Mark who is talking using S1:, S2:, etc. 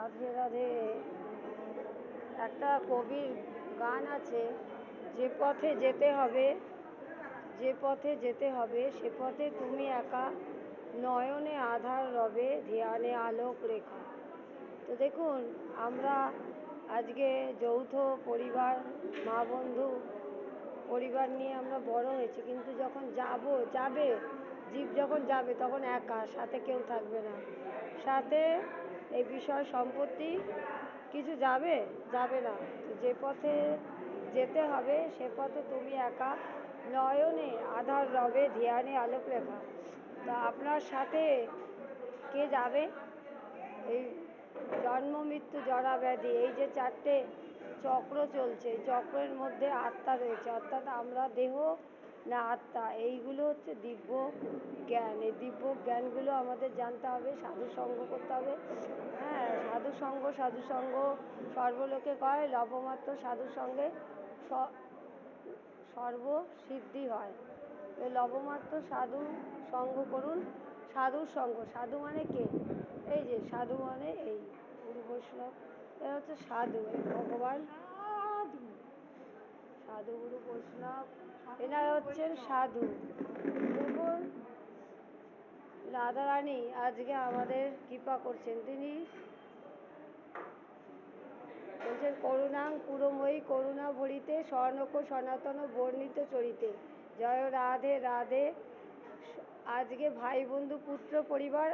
S1: রাধে রাধে। একটা কবির গান আছে, যে পথে যেতে হবে, যে পথে যেতে হবে সে পথে তুমি একা, নয়নে আধার রবে, ধ্যানে আলোক রেখা। তো দেখুন, আমরা আজকে যৌথ পরিবার, মা বন্ধু পরিবার নিয়ে আমরা বড় হয়েছি, কিন্তু যখন যাবে জীব যখন যাবে তখন একা, সাথে কেউ থাকবে না। সাথে এই বিষয় সম্পত্তি কিছু যাবে না। তো যে পথে যেতে হবে সে পথে তুমি একা, নয়নে আধার রবে, ধ্যানে আলোক রেখা। তা আপনার সাথে কে যাবে? এই জন্ম মৃত্যু জরা ব্যাধি, এই যে চারটে চক্র চলছে, এই চক্রের মধ্যে আত্মা রয়েছে, অর্থাৎ আমরা দেহ না আত্মা, এইগুলো হচ্ছে দিব্য জ্ঞান। এই দিব্য জ্ঞানগুলো আমাদের জানতে হবে, সাধুসঙ্গ করতে হবে। হ্যাঁ, সাধুসঙ্গ সর্বলোকে কয়, লবমাত্র সাধুসঙ্গে সর্বসিদ্ধি হয়। এই লবমাত্র সাধু সঙ্গ করুন। সাধুর সঙ্গ, সাধু মানে কে? এই যে সাধু মানে এই গুরু বৈষ্ণব, এরা হচ্ছে সাধু, এই ভগবান সাধু গুরু বৈষ্ণব, এনারা হচ্ছেন সাধু। দেখুন, রাধারানী আজকে আমাদের কৃপা করছেন। তিনি বলছেন, করুণাং পুরময়ী করুণা ভরিতে, স্বর্ণক সনাতন বর্ণিত চরিতে। জয় রাধে রাধে। আজকে ভাই বন্ধু পুত্র পরিবার